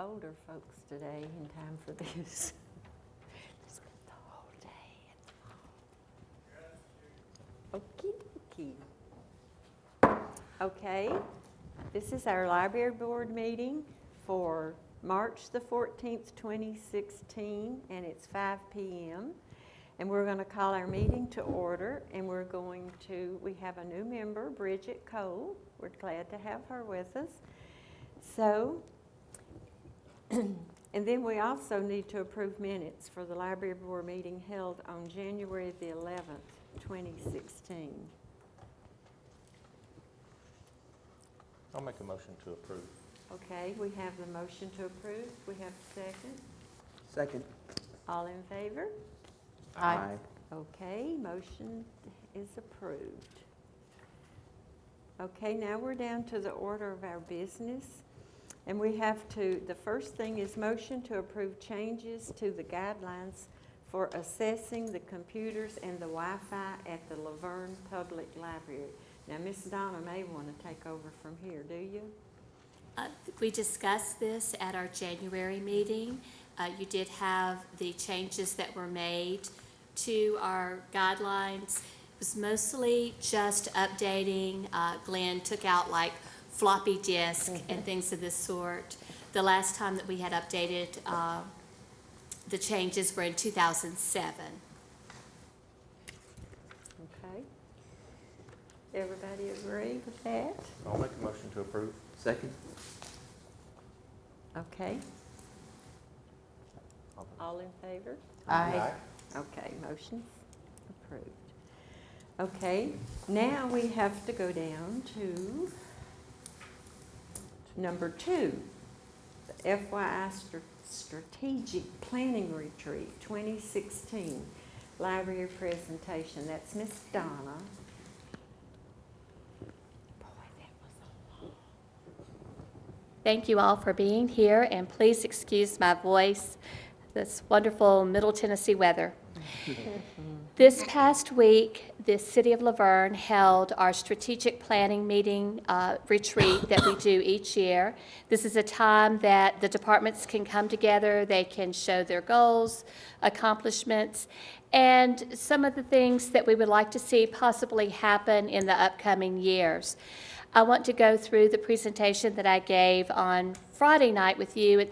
older folks today in time for this. Spent the whole day at the mall. Okie dokie. Okay, this is our library board meeting for March the 14th, 2016, and it's 5 p.m. And we're going to call our meeting to order, and we have a new member, Bridget Cole. We're glad to have her with us. So, and then we also need to approve minutes for the library board meeting held on January the 11th, 2016. I'll make a motion to approve. Okay, we have the motion to approve. We have a second. Second. All in favor? Aye. Okay, motion is approved. Okay, now we're down to the order of our business. And the first thing is motion to approve changes to the guidelines for assessing the computers and the Wi-Fi at the Laverne Public Library. Now, Miss Donna may want to take over from here, do you? We discussed this at our January meeting. You did have the changes that were made to our guidelines. It was mostly just updating. Glenn took out like floppy disk and things of this sort. The last time that we had updated the changes were in 2007. Okay. Everybody agree with that? I'll make a motion to approve. Second. Okay. All in favor? Aye. Okay, motion approved. Okay, now we have to go down to number 2, the FYI Strategic Planning Retreat 2016 Library Presentation. That's Miss Donna. Thank you all for being here, and please excuse my voice, this wonderful Middle Tennessee weather. This past week, the City of Laverne held our strategic planning meeting retreat that we do each year. This is a time that the departments can come together, they can show their goals, accomplishments, and some of the things that we would like to see possibly happen in the upcoming years. I want to go through the presentation that I gave on Friday night with you.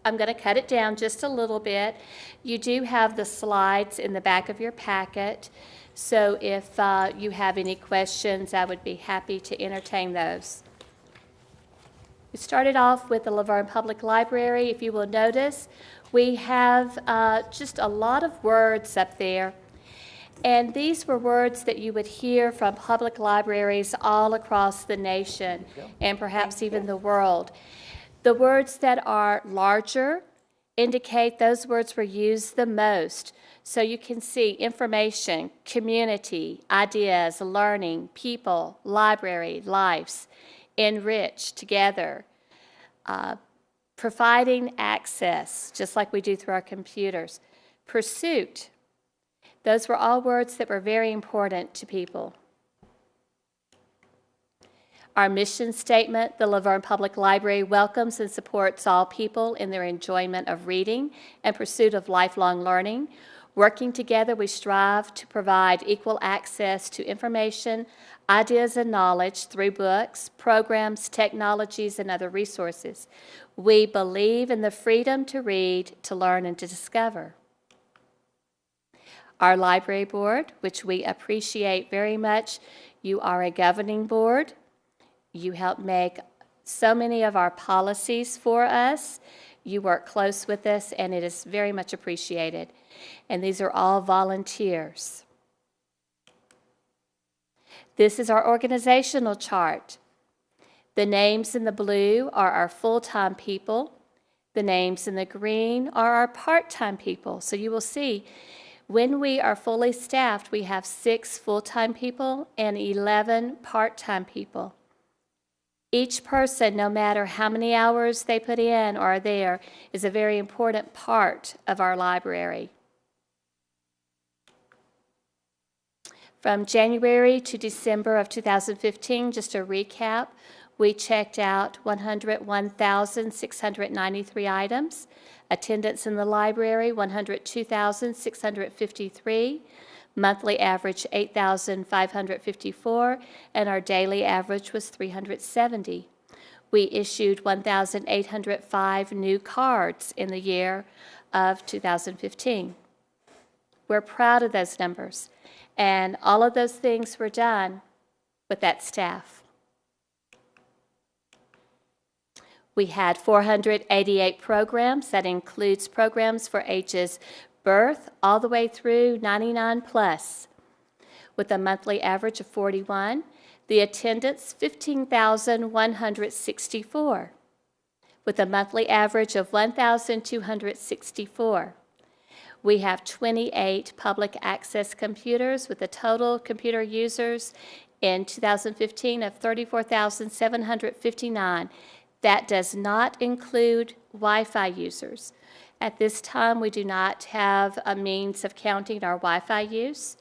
I'm going to cut it down just a little bit. You do have the slides in the back of your packet, so if you have any questions, I would be happy to entertain those. We started off with the Laverne Public Library. If you will notice, we have just a lot of words up there. And these were words that you would hear from public libraries all across the nation and perhaps even the world. The words that are larger indicate those words were used the most. So you can see information, community, ideas, learning, people, library, lives, enrich, together, providing access, just like we do through our computers, pursuit. Those were all words that were very important to people. Our mission statement, the Laverne Public Library welcomes and supports all people in their enjoyment of reading and pursuit of lifelong learning. Working together, we strive to provide equal access to information, ideas, and knowledge through books, programs, technologies, and other resources. We believe in the freedom to read, to learn, and to discover. Our library board, which we appreciate very much, you are a governing board. You help make so many of our policies for us. You work close with us, and it is very much appreciated. And these are all volunteers. This is our organizational chart. The names in the blue are our full-time people. The names in the green are our part-time people. So you will see, when we are fully staffed, we have 6 full-time people and 11 part-time people. Each person, no matter how many hours they put in or are there, is a very important part of our library. From January to December of 2015, just a recap, We checked out 101,693 items. Attendance in the library, 102,653. Monthly average, 8,554, and our daily average was 370. We issued 1,805 new cards in the year of 2015. We're proud of those numbers, and all of those things were done with that staff. We had 488 programs. That includes programs for ages birth all the way through 99 plus, with a monthly average of 41. The attendance, 15,164, with a monthly average of 1,264. We have 28 public access computers with a total computer users in 2015 of 34,759. That does not include Wi-Fi users. At this time, we do not have a means of counting our Wi-Fi use,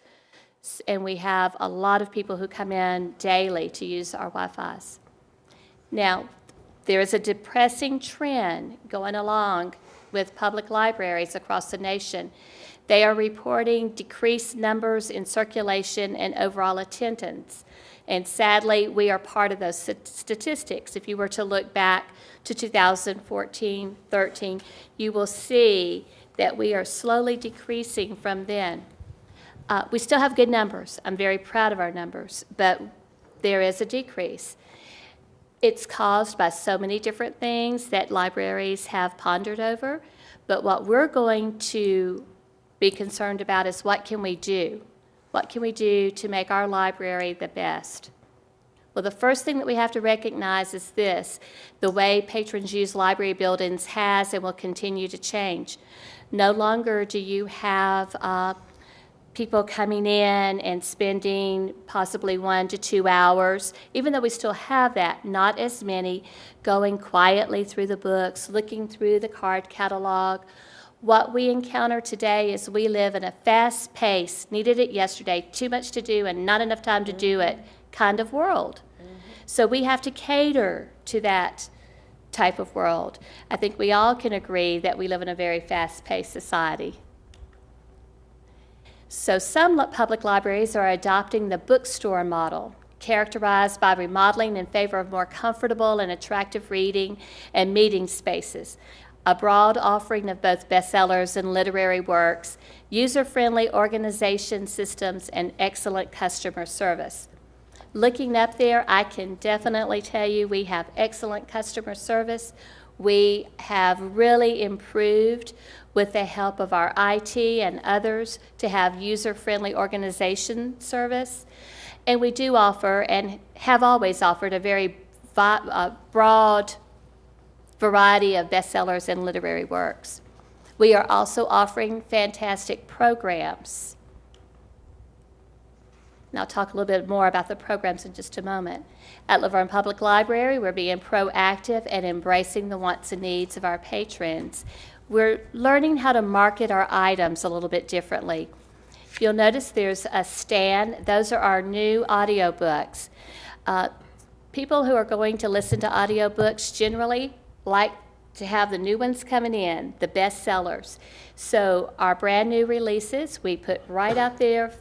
and we have a lot of people who come in daily to use our Wi-Fis. Now, there is a depressing trend going along with public libraries across the nation. They are reporting decreased numbers in circulation and overall attendance. And sadly, we are part of those statistics. If you were to look back to 2014, 13, you will see that we are slowly decreasing from then. We still have good numbers. I'm very proud of our numbers, but there is a decrease. It's caused by so many different things that libraries have pondered over, but what we're going to be concerned about is what can we do? What can we do to make our library the best? Well, the first thing that we have to recognize is this: the way patrons use library buildings has and will continue to change. No longer do you have people coming in and spending possibly 1 to 2 hours, even though we still have that, not as many, going quietly through the books, looking through the card catalog. What we encounter today is we live in a fast-paced, needed it yesterday, too much to do and not enough time to do it kind of world. So we have to cater to that type of world. I think we all can agree that we live in a very fast-paced society. So some public libraries are adopting the bookstore model, characterized by remodeling in favor of more comfortable and attractive reading and meeting spaces, a broad offering of both bestsellers and literary works, user-friendly organization systems, and excellent customer service. Looking up there, I can definitely tell you we have excellent customer service. We have really improved with the help of our IT and others to have user-friendly organization service. And we do offer and have always offered a very broad variety of bestsellers and literary works. We are also offering fantastic programs. And I'll talk a little bit more about the programs in just a moment. At Laverne Public Library, we're being proactive and embracing the wants and needs of our patrons. We're learning how to market our items a little bit differently. You'll notice there's a stand. Those are our new audiobooks. People who are going to listen to audiobooks generally like to have the new ones coming in, the bestsellers. So our brand new releases, we put right out there,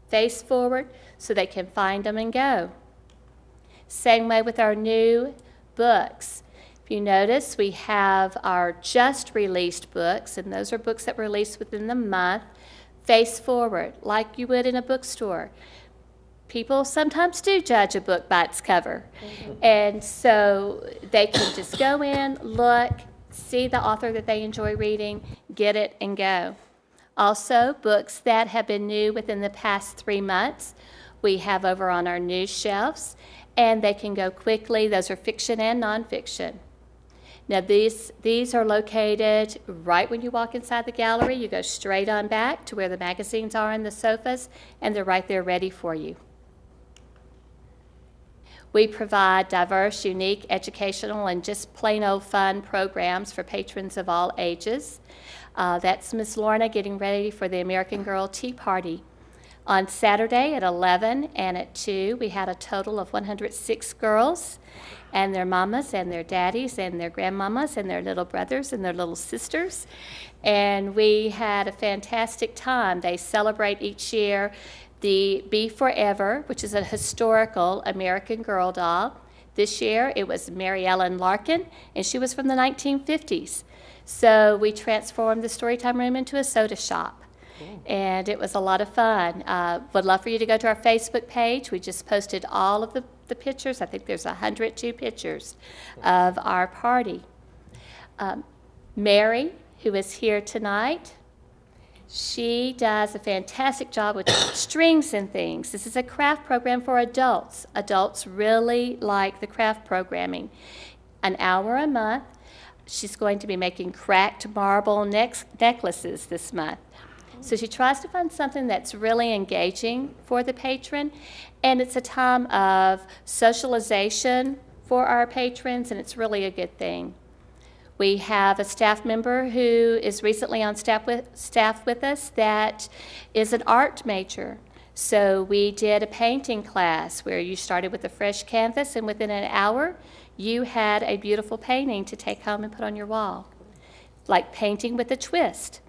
face forward, so they can find them and go. Same way with our new books. If you notice, we have our just released books, and those are books that were released within the month, face forward, like you would in a bookstore. People sometimes do judge a book by its cover. And so they can just go in, look, see the author that they enjoy reading, get it, and go. Also, books that have been new within the past 3 months, we have over on our news shelves, and they can go quickly. Those are fiction and nonfiction. Now, these are located right when you walk inside the gallery. You go straight on back to where the magazines are in the sofas, and they're right there ready for you. We provide diverse, unique, educational, and just plain old fun programs for patrons of all ages. That's Miss Lorna getting ready for the American Girl Tea Party. On Saturday at 11 and at 2, we had a total of 106 girls, and their mamas and their daddies and their grandmamas and their little brothers and their little sisters. And we had a fantastic time. They celebrate each year the Be Forever, which is a historical American Girl doll. This year it was Mary Ellen Larkin, and she was from the 1950s. So we transformed the Storytime room into a soda shop. And it was a lot of fun. Would love for you to go to our Facebook page. We just posted all of the pictures. I think there's 102 pictures of our party. Mary, who is here tonight, she does a fantastic job with strings and things. This is a craft program for adults. Adults really like the craft programming. An hour a month. She's going to be making cracked marble necklaces this month. So she tries to find something that's really engaging for the patron, and it's a time of socialization for our patrons, and it's really a good thing. We have a staff member who is recently on staff with us that is an art major. So we did a painting class where you started with a fresh canvas, and within an hour, you had a beautiful painting to take home and put on your wall, like painting with a twist.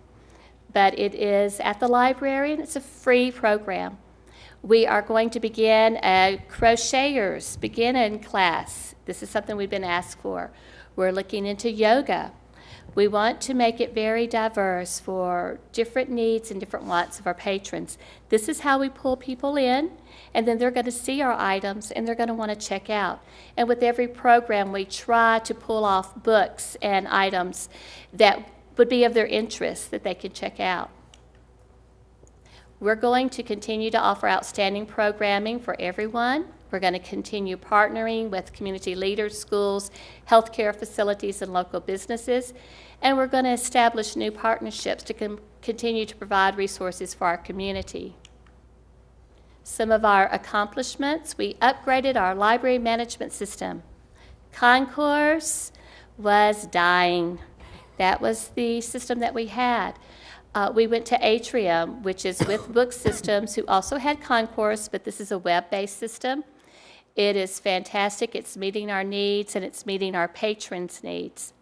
But it is at the library, and it's a free program. We are going to begin a crocheters beginning class. This is something we've been asked for. We're looking into yoga. We want to make it very diverse for different needs and different wants of our patrons. This is how we pull people in, and then they're going to see our items, and they're going to want to check out. And with every program, we try to pull off books and items that would be of their interest that they could check out. We're going to continue to offer outstanding programming for everyone. We're going to continue partnering with community leaders, schools, healthcare facilities, and local businesses. And we're going to establish new partnerships to continue to provide resources for our community. Some of our accomplishments: we upgraded our library management system. Concourse was dying. That was the system that we had. We went to Atrium, which is with Book Systems, who also had Concourse, but this is a web-based system. It is fantastic. It's meeting our needs, and it's meeting our patrons' needs.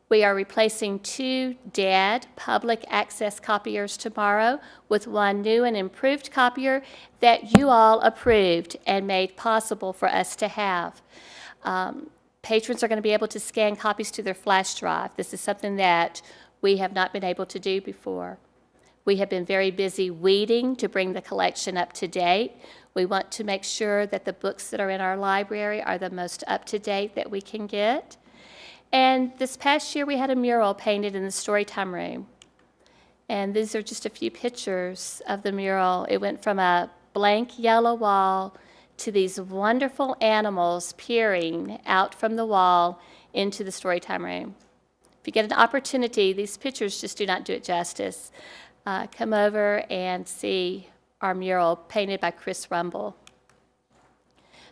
We are replacing 2 dead public access copiers tomorrow with one new and improved copier that you all approved and made possible for us to have. Patrons are going to be able to scan copies to their flash drive. This is something that we have not been able to do before. We have been very busy weeding to bring the collection up to date. We want to make sure that the books that are in our library are the most up-to-date that we can get. And this past year, we had a mural painted in the Storytime room. And these are just a few pictures of the mural. It went from a blank yellow wall to these wonderful animals peering out from the wall into the Storytime room. If you get an opportunity, these pictures just do not do it justice. Come over and see our mural painted by Chris Rumble.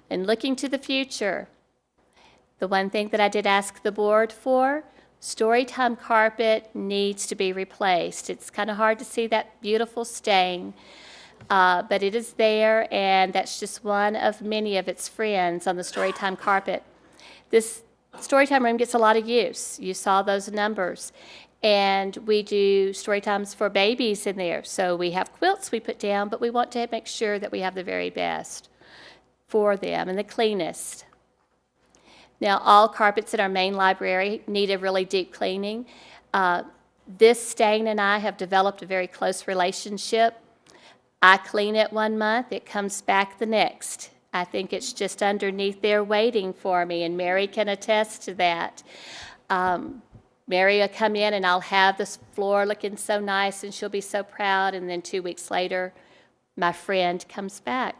And looking to the future, the one thing that I did ask the board for, Storytime Carpet needs to be replaced. It's kind of hard to see that beautiful stain. But it is there, and that's just one of many of its friends on the Storytime Carpet. This Storytime room gets a lot of use. You saw those numbers. And we do Storytimes for babies in there. So we have quilts we put down, but we want to make sure that we have the very best for them and the cleanest. Now, all carpets in our main library need a really deep cleaning. This stain and I have developed a very close relationship. I clean it one month, it comes back the next. I think it's just underneath there waiting for me, and Mary can attest to that. Mary will come in, and I'll have this floor looking so nice, and she'll be so proud, and then 2 weeks later, my friend comes back.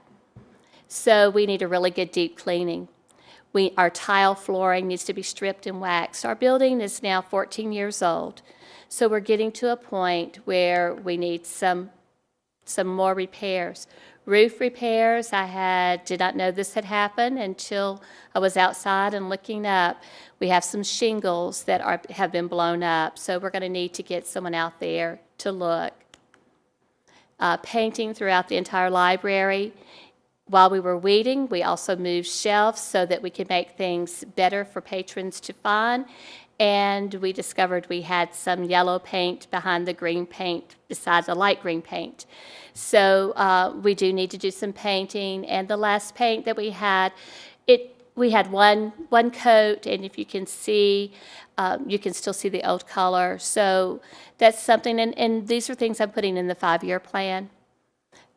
So we need a really good deep cleaning. Our tile flooring needs to be stripped and waxed. Our building is now 14 years old, so we're getting to a point where we need some more repairs. Roof repairs, did not know this had happened until I was outside and looking up. We have some shingles that have been blown up, so we're going to need to get someone out there to look. Painting throughout the entire library. while we were weeding, we also moved shelves so that we could make things better for patrons to find. And we discovered we had some yellow paint behind the green paint besides the light green paint. So we do need to do some painting. And the last paint that we had, we had one coat, and if you can see, you can still see the old color. So that's something, and these are things I'm putting in the 5-year plan.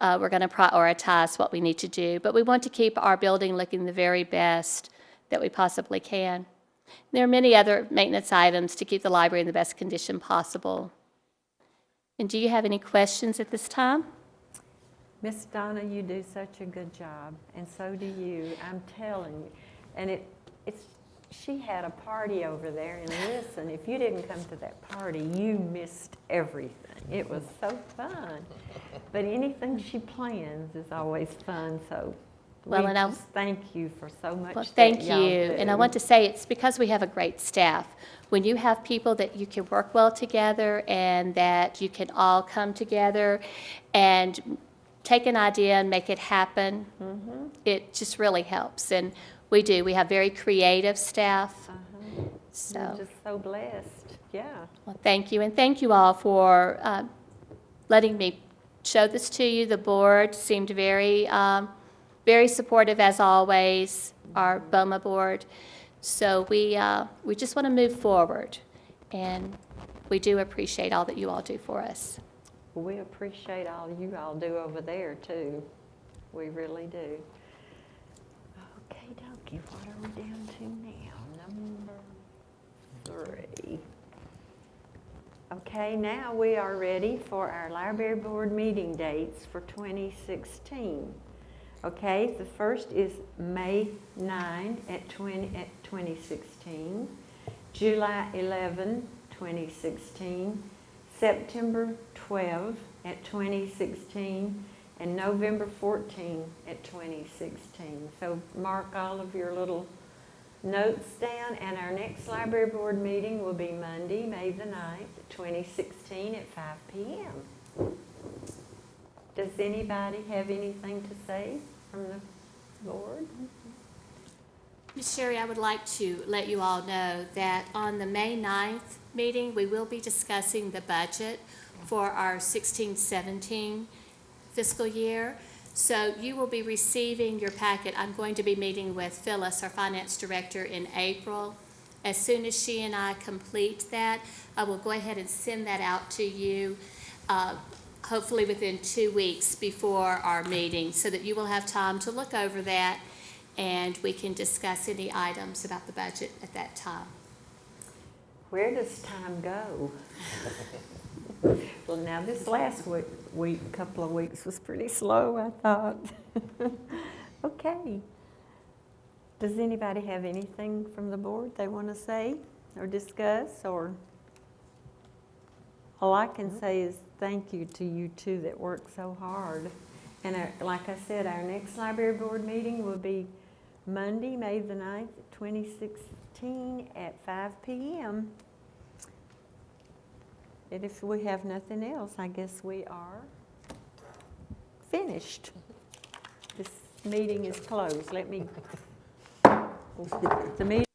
We're going to prioritize what we need to do, but we want to keep our building looking the very best that we possibly can. There are many other maintenance items to keep the library in the best condition possible. And do you have any questions at this time? Miss Donna, you do such a good job, and so do you. I'm telling you. And she had a party over there, and listen, if you didn't come to that party, you missed everything. It was so fun. But anything she plans is always fun, so Well, we and just thank you for so much. Well, that thank y'all you. do. And I want to say it's because we have a great staff. When you have people that you can work well together and that you can all come together and take an idea and make it happen, it just really helps. And we do. We have very creative staff. We're So, just so blessed. Yeah. well, thank you. And thank you all for letting me show this to you. The board seemed very, very supportive as always, our BOMA board. So we just want to move forward, and we do appreciate all that you all do for us. We appreciate all you all do over there, too. We really do. Okay, dokie, what are we down to now? Number 3. Okay, now we are ready for our library board meeting dates for 2016. Okay, the first is May 9 at 2016, July 11, 2016, September 12 at 2016, and November 14 at 2016. So mark all of your little notes down, and our next library board meeting will be Monday, May the 9th, 2016 at 5 p.m. Does anybody have anything to say from the board? Ms. Sherry, I would like to let you all know that on the May 9th meeting, we will be discussing the budget for our 16-17 fiscal year. So you will be receiving your packet. I'm going to be meeting with Phyllis, our finance director, in April. As soon as she and I complete that, I will go ahead and send that out to you, hopefully within 2 weeks before our meeting, so that you will have time to look over that and we can discuss any items about the budget at that time. Where does time go? Well, now this last couple of weeks was pretty slow, I thought. Okay. Does anybody have anything from the board they want to say or discuss? Or all I can say is thank you to you two that work so hard. And like I said, our next library board meeting will be Monday, May the 9th, 2016 at 5 p.m. And if we have nothing else, I guess we are finished. This meeting is closed. The meeting